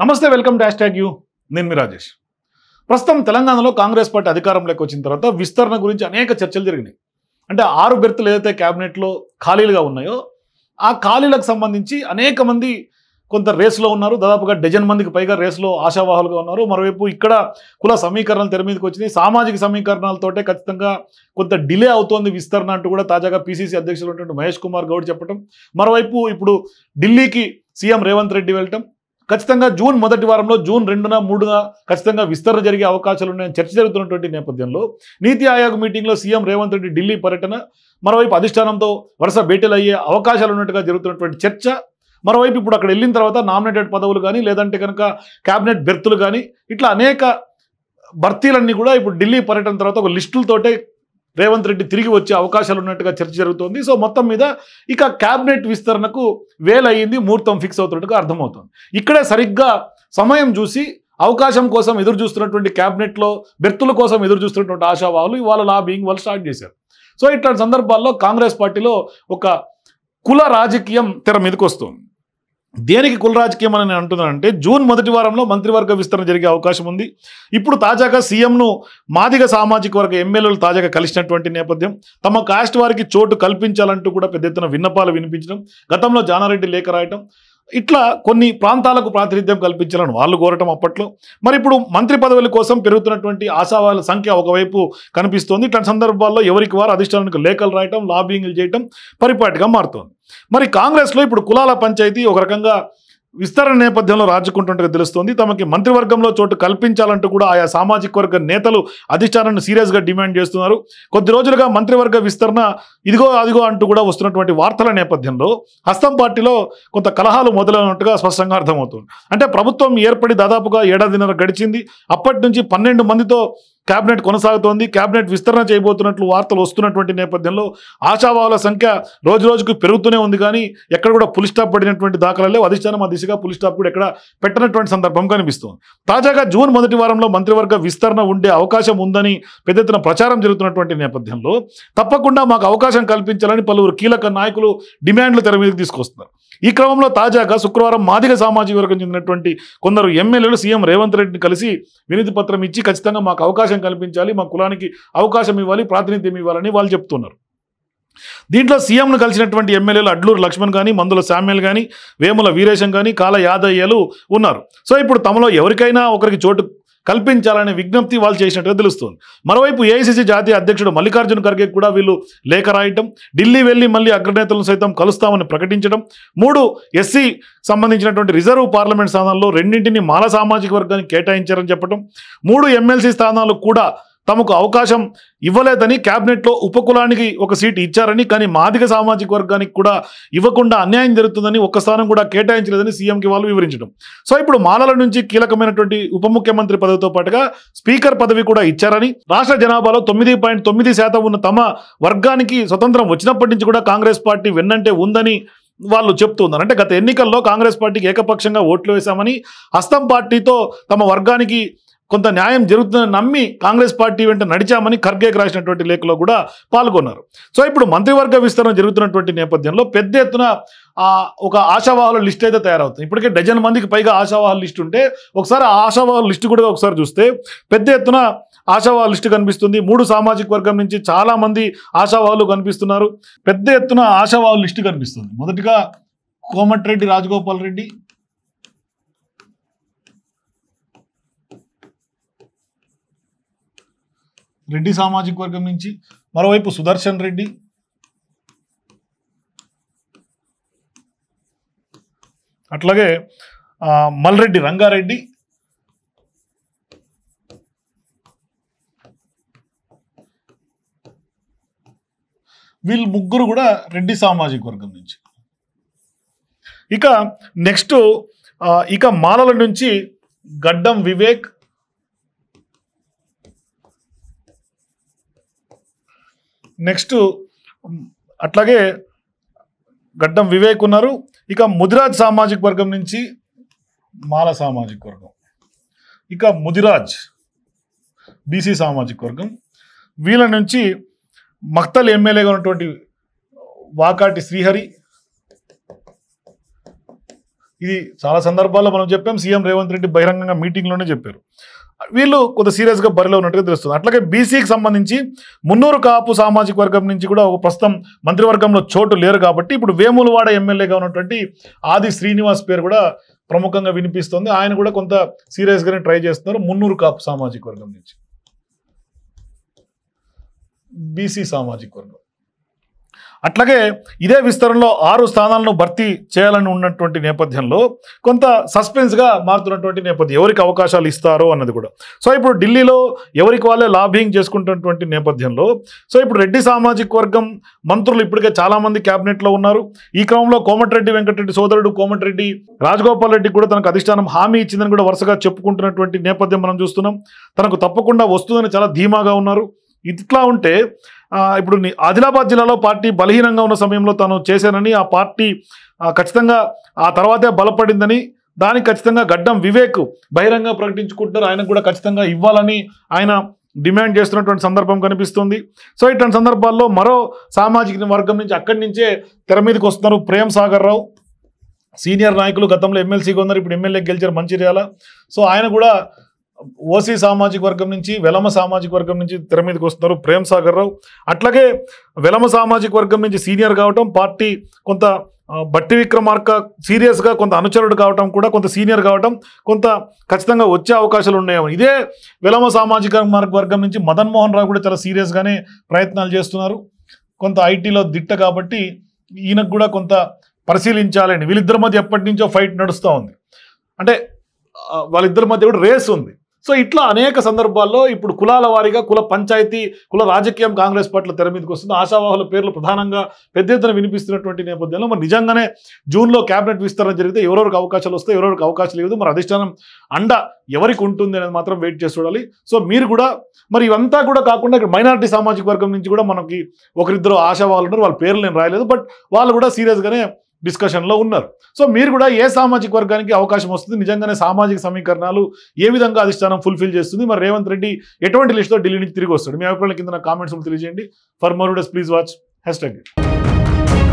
నమస్తే, welcome to #you. నేను మీ రాజేష్. ప్రస్తుతం తెలంగాణలో కాంగ్రెస్ పార్టీ అధికారంలోకి వచ్చిన తర్వాత విస్తరణ గురించి అనేక చర్చలు జరిగినాయి. అంటే 6 బెర్తులు ఏదైతే క్యాబినెట్లో ఖాళీలుగా ఉన్నాయో ఆ ఖాళీలకు సంబంధించి అనేక మంది కొంత రేసులో ఉన్నారు. దాదాపుగా డజన్ మందికి పైగా రేసులో ఆశావాహులుగా ఉన్నారు. మరోవైపు ఇక్కడ కుల సమీకరణలు తెర మీదకి వచ్చినాయి. సామాజిక సమీకరణాలతోటే ఖచ్చితంగా కొంత డిలే అవుతోంది విస్తరణ అంటూ కూడా తాజాగా పిసిసి అధ్యక్షులు ఉన్నటువంటి మహేష్ కుమార్ గౌడ్ చెప్పడం. మరోవైపు ఇప్పుడు ఢిల్లీకి సీఎం రేవంత్ రెడ్డి వెళ్ళటం, ఖచ్చితంగా జూన్ మొదటి వారంలో జూన్ 2న 3న ఖచ్చితంగా విస్తరణ జరిగే అవకాశాలు ఉన్నాయని చర్చ జరుగుతున్నటువంటి నేపథ్యంలో నీతి ఆయోగ్ మీటింగ్లో సీఎం రేవంత్ రెడ్డి ఢిల్లీ పర్యటన, మరోవైపు అధిష్టానంతో వరుస భేటీలు అయ్యే అవకాశాలు ఉన్నట్టుగా జరుగుతున్నటువంటి చర్చ. మరోవైపు ఇప్పుడు అక్కడ వెళ్ళిన తర్వాత నామినేటెడ్ పదవులు కానీ లేదంటే కనుక క్యాబినెట్ బెర్తులు కానీ ఇట్లా అనేక భర్తీలన్నీ కూడా ఇప్పుడు ఢిల్లీ పర్యటన తర్వాత ఒక లిస్టులతోటే రేవంత్ రెడ్డి తిరిగి వచ్చే అవకాశాలు ఉన్నట్టుగా చర్చ జరుగుతోంది. సో మొత్తం మీద ఇక క్యాబినెట్ విస్తరణకు వేలయ్యింది, ముహూర్తం ఫిక్స్ అవుతున్నట్టుగా అర్థమవుతుంది. ఇక్కడే సరిగ్గా సమయం చూసి అవకాశం కోసం ఎదురు చూస్తున్నటువంటి క్యాబినెట్లో బెర్తుల కోసం ఎదురు చూస్తున్నటువంటి ఆశావాహులు ఇవాళ లాబింగ్ వాళ్ళు స్టార్ట్ చేశారు. సో ఇట్లాంటి సందర్భాల్లో కాంగ్రెస్ పార్టీలో ఒక కుల రాజకీయం తెర మీదకి వస్తుంది. దేనికి కుల రాజకీయం అని నేను అంటున్నానంటే, జూన్ మొదటి వారంలో మంత్రివర్గ విస్తరణ జరిగే అవకాశం ఉంది. ఇప్పుడు తాజాగా సీఎంను మాదిగ సామాజిక వర్గ ఎమ్మెల్యేలు తాజాగా కలిసినటువంటి నేపథ్యం, తమ కాస్ట్ వారికి చోటు కల్పించాలంటూ కూడా పెద్ద ఎత్తున విన్నపాలు వినిపించడం, గతంలో జానారెడ్డి లేఖ రాయటం, ఇట్లా కొన్ని ప్రాంతాలకు ప్రాతినిధ్యం కల్పించాలని వాళ్ళు కోరటం అప్పట్లో. మరి ఇప్పుడు మంత్రి పదవుల కోసం పెరుగుతున్నటువంటి ఆశావాహుల సంఖ్య ఒకవైపు కనిపిస్తోంది. ఇట్లాంటి సందర్భాల్లో ఎవరికి వారు అధిష్టానానికి లేఖలు రాయటం, లాబింగ్లు చేయటం పరిపాటిగా మారుతోంది. మరి కాంగ్రెస్లో ఇప్పుడు కులాల పంచాయతీ ఒక రకంగా విస్తరణ నేపథ్యంలో రాజుకుంటుండగా తెలుస్తోంది. తమకి మంత్రివర్గంలో చోటు కల్పించాలంటూ కూడా ఆయా సామాజిక వర్గ నేతలు అధిష్టానాన్ని సీరియస్గా డిమాండ్ చేస్తున్నారు. కొద్ది రోజులుగా మంత్రివర్గ విస్తరణ ఇదిగో అదిగో అంటూ కూడా వస్తున్నటువంటి వార్తల నేపథ్యంలో హస్తం పార్టీలో కొంత కలహాలు మొదలైనట్టుగా స్పష్టంగా అర్థమవుతుంది. అంటే ప్రభుత్వం ఏర్పడి దాదాపుగా ఏడాదిన్నర గడిచింది. అప్పటి నుంచి 12 మందితో క్యాబినెట్ కొనసాగుతోంది. క్యాబినెట్ విస్తరణ చేయబోతున్నట్లు వార్తలు వస్తున్నటువంటి నేపథ్యంలో ఆశావాహుల సంఖ్య రోజు రోజుకు పెరుగుతూనే ఉంది. కానీ ఎక్కడ కూడా పులి స్టాప్ పడినటువంటి దాఖలాలే, అధిష్టానం ఆ దిశగా పులి స్టాప్ కూడా ఎక్కడ పెట్టినటువంటి సందర్భం కనిపిస్తుంది. తాజాగా జూన్ మొదటి వారంలో మంత్రివర్గ విస్తరణ ఉండే అవకాశం ఉందని పెద్ద ఎత్తున ప్రచారం జరుగుతున్నటువంటి నేపథ్యంలో తప్పకుండా మాకు అవకాశం కల్పించాలని పలువురు కీలక నాయకులు డిమాండ్లు తెర మీదకి తీసుకొస్తున్నారు. ఈ క్రమంలో తాజాగా శుక్రవారం మాదిగ సామాజిక వర్గం చెందినటువంటి కొందరు ఎమ్మెల్యేలు సీఎం రేవంత్ రెడ్డిని కలిసి వినతి పత్రం ఇచ్చి ఖచ్చితంగా మాకు అవకాశం కల్పించాలి, మా కులానికి అవకాశం ఇవ్వాలి, ప్రాతినిధ్యం ఇవ్వాలని వాళ్ళు చెప్తున్నారు. దీంట్లో సీఎంను కలిసినటువంటి ఎమ్మెల్యేలు అడ్లూరు లక్ష్మణ్ కానీ, మందుల శామ్యుల్ కానీ, వేముల వీరేశం కానీ, కాల యాదయ్యలు ఉన్నారు. సో ఇప్పుడు తమలో ఎవరికైనా ఒకరికి చోటు కల్పించాలనే విజ్ఞప్తి వాళ్ళు చేసినట్టుగా తెలుస్తుంది. మరోవైపు ఏఐసీసీ జాతీయ అధ్యక్షుడు మల్లికార్జున ఖర్గే కూడా వీళ్ళు లేఖ రాయటం, ఢిల్లీ వెళ్ళి మళ్ళీ అగ్రనేతలను సైతం కలుస్తామని ప్రకటించడం, 3 ఎస్సీ సంబంధించినటువంటి రిజర్వ్ పార్లమెంట్ స్థానాల్లో 2 మాల సామాజిక వర్గానికి కేటాయించారని చెప్పడం, 3 ఎమ్మెల్సీ స్థానాలు కూడా తమకు అవకాశం ఇవ్వలేదని, క్యాబినెట్లో ఉపకులానికి ఒక సీటు ఇచ్చారని, కానీ మాదిగ సామాజిక వర్గానికి కూడా ఇవ్వకుండా అన్యాయం జరుగుతుందని, ఒక్క స్థానం కూడా కేటాయించలేదని సీఎంకి వాళ్ళు వివరించడం. సో ఇప్పుడు మాలల నుంచి కీలకమైనటువంటి ఉప ముఖ్యమంత్రి పదవితో పాటుగా స్పీకర్ పదవి కూడా ఇచ్చారని, రాష్ట్ర జనాభాలో 9.9% ఉన్న తమ వర్గానికి స్వతంత్రం వచ్చినప్పటి నుంచి కూడా కాంగ్రెస్ పార్టీ వెన్నంటే ఉందని వాళ్ళు చెప్తున్నారు. అంటే గత ఎన్నికల్లో కాంగ్రెస్ పార్టీకి ఏకపక్షంగా ఓట్లు వేశామని, హస్తం పార్టీతో తమ వర్గానికి కొంత న్యాయం జరుగుతుందని నమ్మి కాంగ్రెస్ పార్టీ వెంట నడిచామని ఖర్గేకి రాసినటువంటి లేఖలో కూడా పాల్గొన్నారు. సో ఇప్పుడు మంత్రివర్గ విస్తరణ జరుగుతున్నటువంటి నేపథ్యంలో పెద్ద ఎత్తున ఒక ఆశావాహుల లిస్ట్ అయితే తయారవుతుంది. ఇప్పటికే డజన్ మందికి పైగా ఆశావాహుల లిస్ట్ ఉంటే ఒకసారి ఆ ఆశావాహుల లిస్ట్ కూడా ఒకసారి చూస్తే పెద్ద ఎత్తున ఆశావాహుల లిస్టు కనిపిస్తుంది. 3 సామాజిక వర్గం నుంచి చాలా మంది ఆశావాహులు కనిపిస్తున్నారు. పెద్ద ఎత్తున ఆశావాహుల లిస్టు కనిపిస్తుంది. మొదటిగా కోమటిరెడ్డి రాజగోపాల్ రెడ్డి, రెడ్డి సామాజిక వర్గం నుంచి, మరోవైపు సుదర్శన్ రెడ్డి, అట్లాగే మల్రెడ్డి రంగారెడ్డి, వీళ్ళు ముగ్గురు కూడా రెడ్డి సామాజిక వర్గం నుంచి. ఇక నెక్స్ట్ ఇక మాలల నుంచి గడ్డం వివేక్, నెక్స్ట్ అట్లాగే గడ్డం వివేక్ ఉన్నారు. ఇక ముదిరాజ్ సామాజిక వర్గం నుంచి మాల సామాజిక వర్గం, ఇక ముదిరాజ్ బీసీ సామాజిక వర్గం, వీళ్ళ నుంచి మక్తల్ ఎమ్మెల్యేగా ఉన్నటువంటి వాకాటి శ్రీహరి, ఇది చాలా సందర్భాల్లో మనం చెప్పాం. సీఎం రేవంత్ రెడ్డి బహిరంగంగా మీటింగ్లోనే చెప్పారు. వీళ్ళు కొంత సీరియస్గా బరిలో ఉన్నట్టుగా తెలుస్తుంది. అట్లాగే బీసీకి సంబంధించి మున్నూరు కాపు సామాజిక వర్గం నుంచి కూడా ఒక ప్రస్తుతం మంత్రివర్గంలో చోటు లేరు కాబట్టి ఇప్పుడు వేములవాడ ఎమ్మెల్యేగా ఉన్నటువంటి ఆది శ్రీనివాస్ పేరు కూడా ప్రముఖంగా వినిపిస్తుంది. ఆయన కూడా కొంత సీరియస్గానే ట్రై చేస్తున్నారు మున్నూరు కాపు సామాజిక వర్గం నుంచి. బీసీ సామాజిక వర్గం అట్లాగే ఇదే విస్తరణలో 6 స్థానాలను భర్తీ చేయాలని ఉన్నటువంటి నేపథ్యంలో కొంత సస్పెన్స్గా మారుతున్నటువంటి నేపథ్యం, ఎవరికి అవకాశాలు ఇస్తారో అన్నది కూడా. సో ఇప్పుడు ఢిల్లీలో ఎవరికి వాళ్ళే లాబింగ్ చేసుకుంటున్నటువంటి నేపథ్యంలో సో ఇప్పుడు రెడ్డి సామాజిక వర్గం మంత్రులు ఇప్పటికే చాలామంది క్యాబినెట్లో ఉన్నారు. ఈ క్రమంలో కోమటిరెడ్డి వెంకటరెడ్డి సోదరుడు కోమటిరెడ్డి రాజగోపాల్ రెడ్డి కూడా తనకు అధిష్టానం హామీ ఇచ్చిందని కూడా వరుసగా చెప్పుకుంటున్నటువంటి నేపథ్యం మనం చూస్తున్నాం. తనకు తప్పకుండా వస్తుందని చాలా ధీమాగా ఉన్నారు. ఇట్లా ఉంటే ఇప్పుడు ఆదిలాబాద్ జిల్లాలో పార్టీ బలహీనంగా ఉన్న సమయంలో తాను చేశానని, ఆ పార్టీ ఖచ్చితంగా ఆ తర్వాతే బలపడిందని, దానికి ఖచ్చితంగా గడ్డం వివేక్ బహిరంగ ప్రకటించుకుంటారు. ఆయనకు కూడా ఖచ్చితంగా ఇవ్వాలని ఆయన డిమాండ్ చేస్తున్నటువంటి సందర్భం కనిపిస్తుంది. సో ఇట్లాంటి సందర్భాల్లో మరో సామాజిక వర్గం నుంచి అక్కడి నుంచే తెర మీదకి వస్తున్నారు ప్రేమ్ సాగర్ రావు. సీనియర్ నాయకులు, గతంలో ఎమ్మెల్సీగా ఉన్నారు, ఇప్పుడు ఎమ్మెల్యే గెలిచారు మంచిర్యాల. సో ఆయన కూడా ఓసీ సామాజిక వర్గం నుంచి, వెలమ సామాజిక వర్గం నుంచి తెర మీదకి వస్తున్నారు ప్రేమ్ సాగర్ రావు. అట్లాగే వెలమ సామాజిక వర్గం నుంచి సీనియర్ కావటం, పార్టీ కొంత బట్టి విక్రమార్క సీరియస్గా కొంత అనుచరుడు కావటం, కూడా కొంత సీనియర్ కావటం, కొంత ఖచ్చితంగా వచ్చే అవకాశాలు ఉన్నాయేమో. ఇదే వెలమ సామాజిక వర్గం నుంచి మదన్ మోహన్ రావు కూడా చాలా సీరియస్గానే ప్రయత్నాలు చేస్తున్నారు. కొంత ఐటీలో దిట్ట కాబట్టి ఈయనకు కూడా కొంత పరిశీలించాలని. వీళ్ళిద్దరి మధ్య ఎప్పటి నుంచో ఫైట్ నడుస్తూ ఉంది, అంటే వాళ్ళిద్దరి మధ్య కూడా రేస్ ఉంది. సో ఇట్లా అనేక సందర్భాల్లో ఇప్పుడు కులాల వారీగా కుల పంచాయతీ, కుల రాజకీయం కాంగ్రెస్ పార్టీలో తెర మీదకి వస్తుంది. ఆశావాహుల పేర్లు ప్రధానంగా పెద్ద ఎత్తున వినిపిస్తున్నటువంటి నేపథ్యంలో మరి నిజంగానే జూన్లో క్యాబినెట్ విస్తరణ జరిగితే ఎవరెవరికి అవకాశాలు వస్తాయి, ఎవరెవరికి అవకాశాలు లేదు, మరి అధిష్టానం అండ ఎవరికి ఉంటుంది అనేది మాత్రం వెయిట్ చేసి చూడాలి. సో మీరు కూడా మరి ఇవంతా కూడా కాకుండా ఇక్కడ మైనారిటీ సామాజిక వర్గం నుంచి కూడా మనకి ఒకరిద్దరు ఆశావాహులు ఉన్నారు. వాళ్ళ పేర్లు నేను రాయలేదు, బట్ వాళ్ళు కూడా సీరియస్గానే డిస్కషన్లో ఉన్నారు. సో మీరు కూడా ఏ సామాజిక వర్గానికి అవకాశం వస్తుంది, నిజంగానే సామాజిక సమీకరణాలు ఏ విధంగా అధిష్టానం ఫుల్ఫిల్ చేస్తుంది, మరి రేవంత్ రెడ్డి ఎటువంటి లిస్టులో ఢిల్లీ నుంచి తిరిగి వస్తాడు, మీ అభిప్రాయాల కింద నా కామెంట్స్ తెలియజేయండి. For more videos please watch #.